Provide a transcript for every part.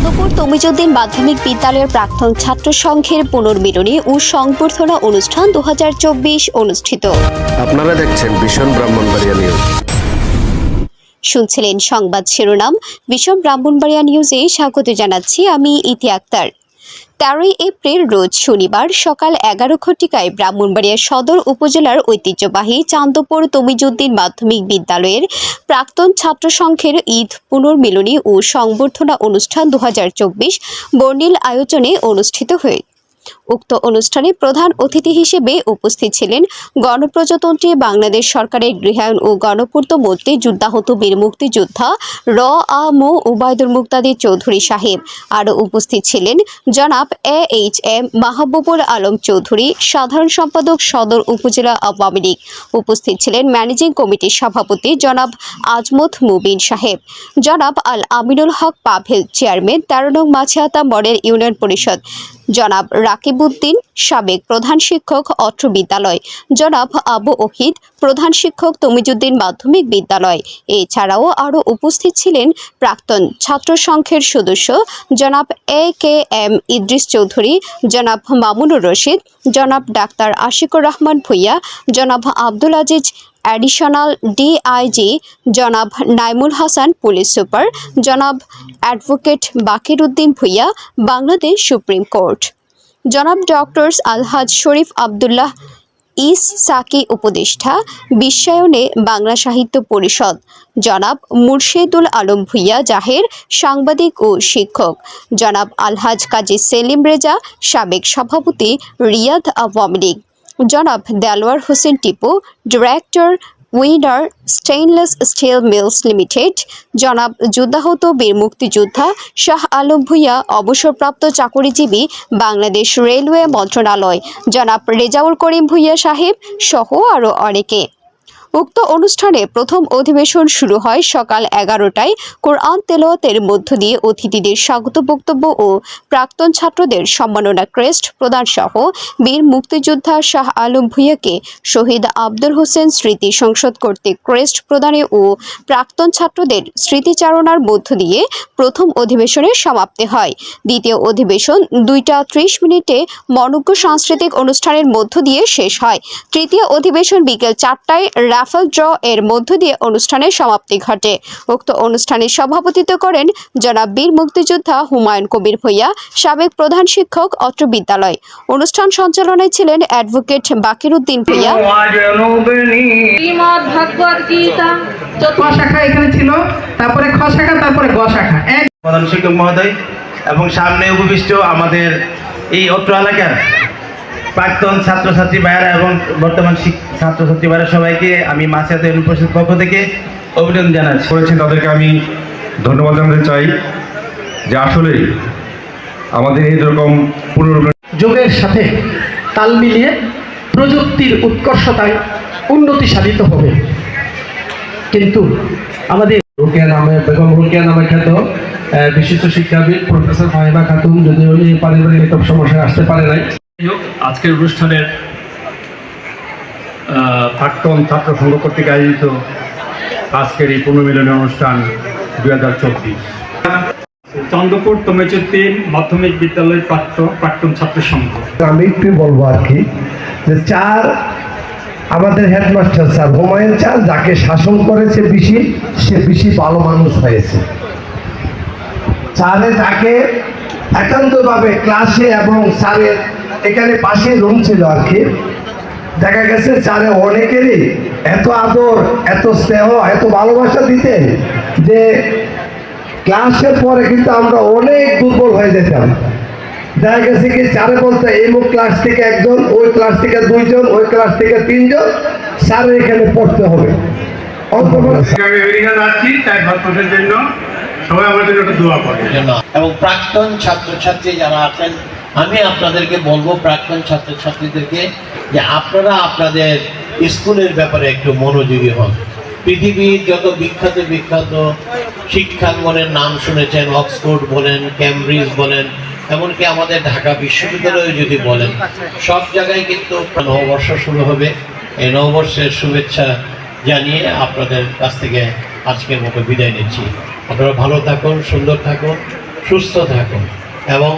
চাঁদপুর তমিজউদ্দিন মাধ্যমিক বিদ্যালয়ের প্রাক্তন ছাত্র সংঘের পুনর্মিলনী ও সংবর্ধনা অনুষ্ঠান 2024 অনুষ্ঠিত। আপনারা দেখছেন ভীষণ ব্রাহ্মণবাড়িয়া নিউজ। শুনছিলেন সংবাদ শিরোনাম। ভীষণ ব্রাহ্মণবাড়িয়া নিউজে স্বাগত জানাচ্ছি আমি ইতি আক্তার। 13 এপ্রিল রোজ শনিবার সকাল 11 ঘটিকায় ব্রাহ্মণবাড়িয়া সদর উপজেলার ঐতিহ্যবাহী চাঁদপুর তমিজউদ্দিন মাধ্যমিক বিদ্যালয়ের প্রাক্তন ছাত্র সংঘের ঈদ পুনর্মিলনী ও সংবর্ধনা অনুষ্ঠান 2024 বর্ণিল আয়োজনে অনুষ্ঠিত হয়। উক্ত অনুষ্ঠানে প্রধান অতিথি হিসেবে উপস্থিত ছিলেন গণপ্রজাতন্ত্রী বাংলাদেশ সরকারের গৃহায়ন ও গণপূর্ত মন্ত্রী যুদ্ধাহত বীর মুক্তিযোদ্ধা মো উবায়দুল মুক্তাদির চৌধুরী সাহেব। আরও উপস্থিত ছিলেন জনাব AHM মাহবুবুল আলম চৌধুরী, সাধারণ সম্পাদক সদর উপজেলা আওয়ামী লীগ। উপস্থিত ছিলেন ম্যানেজিং কমিটির সভাপতি জনাব আজমত মুবিন সাহেব, জনাব আল আমিনুল হক পাভেল চেয়ারম্যান 13 নং মাছিহাতা মডেল ইউনিয়ন পরিষদ, জনাব রাকিবউদ্দিন সাবেক প্রধান শিক্ষক অত্র বিদ্যালয়, জনাব আবু ওহিদ প্রধান শিক্ষক তমিজউদ্দিন মাধ্যমিক বিদ্যালয়। এছাড়াও আরও উপস্থিত ছিলেন প্রাক্তন ছাত্র সংঘের সদস্য জনাব AKM ইদ্রিস চৌধুরী, জনাব মামুনুর রশিদ, জনাব ডাক্তার আশিকুর রহমান ভুইয়া, জনাব আব্দুল আজিজ অ্যাডিশনাল DIG, জনাব নাইমুল হাসান পুলিশ সুপার, জনাব অ্যাডভোকেট বাকির উদ্দিন ভুইয়া বাংলাদেশ সুপ্রিম কোর্ট, জনাব ডক্টরস আলহাজ শরীফ আবদুল্লাহ সাকি উপদেষ্টা বিশ্বায়নে বাংলা সাহিত্য পরিষদ, জনাব মুর্শেদুল আলম ভুইয়া জাহের সাংবাদিক ও শিক্ষক, জনাব আলহাজ কাজী সেলিম রেজা সাবেক সভাপতি রিয়াদ আওয়ামী লীগ, জনাব Delwar Hossain Tipu director winner stainless steel mills limited, জনাব যুদ্ধাহত বীর মুক্তিযোদ্ধা শাহ আলম ভুইয়া অবসরপ্রাপ্ত চাকরিজীবী বাংলাদেশ রেলওয়ে মন্ত্রণালয়, জনাব রেজাউল করিম ভুইয়া সাহেব সহ আরও অনেকে। উক্ত অনুষ্ঠানে প্রথম অধিবেশন শুরু হয় সকাল 11টায় কোরআন তেলাওয়াতের মধ্য দিয়ে অতিথিদের স্বাগত বক্তব্য ও প্রাক্তন ছাত্রদের সম্মাননা ক্রেস্ট প্রদান সহ বীর মুক্তিযোদ্ধা শাহ আলম ভুইয়াকে শহীদ আব্দুল হোসেন স্মৃতি সংসদ কর্তৃক ক্রেস্ট প্রদানে ও প্রাক্তন ছাত্রদের স্মৃতিচারণার মধ্য দিয়ে প্রথম অধিবেশনের সমাপ্তি হয়। দ্বিতীয় অধিবেশন 2টা 30 মনোজ্ঞ সাংস্কৃতিক অনুষ্ঠানের মধ্য দিয়ে শেষ হয়। তৃতীয় অধিবেশন বিকেল 4টায় রাফেল ড্র এর মধ্য দিয়ে অনুষ্ঠানের সমাপ্তি ঘটে। উক্ত অনুষ্ঠানে সভাপতিত্ব করেন জনাব বীর মুক্তিযোদ্ধা হুমায়ুন কবির ভুইয়া, সাবেক প্রধান শিক্ষক অত্র বিদ্যালয়। অনুষ্ঠান সঞ্চালনায় ছিলেন অ্যাডভোকেট বাকির উদ্দিন ভুইয়া। এখানে ছিল, তারপরে খ শাখা, তারপরে গ শাখা। প্রধান শিক্ষক মহোদয় এবং সামনে উপবিষ্ট আমাদের এই অত্র এলাকার প্রাক্তন ছাত্রছাত্রী ভাইয়েরা এবং বর্তমান ছাত্রছাত্রী ভাইয়েরা সবাইকে আমি মাছিহাতা ইউনিয়ন পরিষদ পক্ষ থেকে অভিনন্দন জানাচ্ছি। করেছেন তাদেরকে আমি ধন্যবাদ জানাতে চাই যে আসলেই আমাদের এইরকম যুগের সাথে তাল মিলিয়ে প্রযুক্তির উৎকর্ষতায় উন্নতি সাধিত হবে। কিন্তু আমাদের রোকেয়া নামে বেগম রোকেয়া নামে খ্যাত বিশিষ্ট শিক্ষাবিদ প্রফেসর ফাহিমা খাতুন যদিও পারিবারিক একটা সমস্যায় আসতে পারে নাই। আজকের অনুষ্ঠানের প্রাক্তন ছাত্র সংঘ কর্তৃক আয়োজিত আজকের এই পুনর্মিলনী অনুষ্ঠান 2024 চাঁদপুর তমিজউদ্দিন মাধ্যমিক বিদ্যালয়ের প্রাক্তন ছাত্র সংঘ। আমি একটু বলবো আর কি যে আমাদের হেডমাস্টার স্যার হুমায়ুন স্যার যাকে শাসন করেছে সে বেশি ভালো মানুষ হয়েছে। স্যারে যাকে একান্তভাবে ক্লাসে এবং স্যারের এখানে পাশে রুম ছিল আর কি, দেখা গেছে স্যারে অনেকেরই এত আদর, এত স্নেহ, এত ভালোবাসা দিতেন যে ক্লাসের পরে কিন্তু আমরা অনেক দুর্বল হয়ে যেতাম। দেখা গেছে কি স্যারে বলতে এই ক্লাস থেকে একজন, ওই ক্লাস থেকে 2জন, ওই ক্লাস থেকে 3জন, স্যারের এখানে পড়তে হবে। এবং প্রাক্তন ছাত্রছাত্রী যারা আছেন, আমি আপনাদেরকে বলবো প্রাক্তন ছাত্রছাত্রীদেরকে যে আপনারা আপনাদের স্কুলের ব্যাপারে একটু মনোযোগী হন। পৃথিবীর যত বিখ্যাত শিক্ষাঙ্গনের নাম শুনেছেন, অক্সফোর্ড বলেন, ক্যামব্রিজ বলেন, এমনকি আমাদের ঢাকা বিশ্ববিদ্যালয়ে যদি বলেন, সব জায়গায় কিন্তু নববর্ষ শুরু হবে। এই নববর্ষের শুভেচ্ছা জানিয়ে আপনাদের কাছ থেকে আজকের মতো বিদায় নিচ্ছি। আপনারা ভালো থাকুন, সুন্দর থাকুন, সুস্থ থাকুন এবং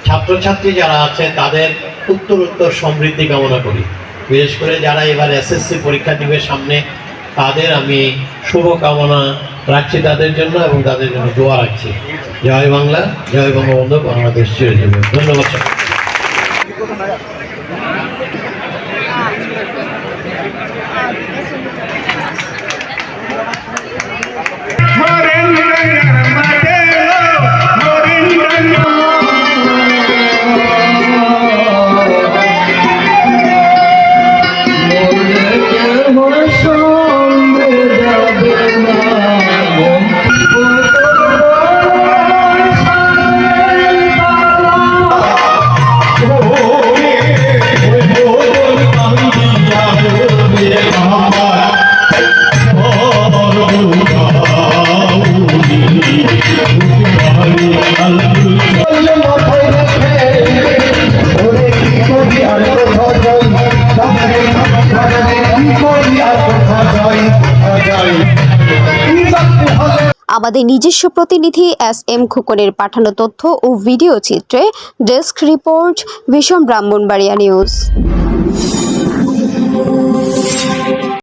ছাত্রছাত্রী যারা আছে তাদের উত্তরোত্তর সমৃদ্ধি কামনা করি। বিশেষ করে যারা এবার এসএসসি পরীক্ষা দিবে সামনে, তাদের আমি শুভকামনা রাখছি তাদের জন্য এবং তাদের জন্য দোয়া রাখছি। জয় বাংলা, জয় বঙ্গবন্ধু, বাংলাদেশ চিরজীবী। ধন্যবাদ। আমাদের নিজস্ব প্রতিনিধি SM খোকনের পাঠানো তথ্য ও ভিডিও চিত্রে desk report vision Brahmanbaria news.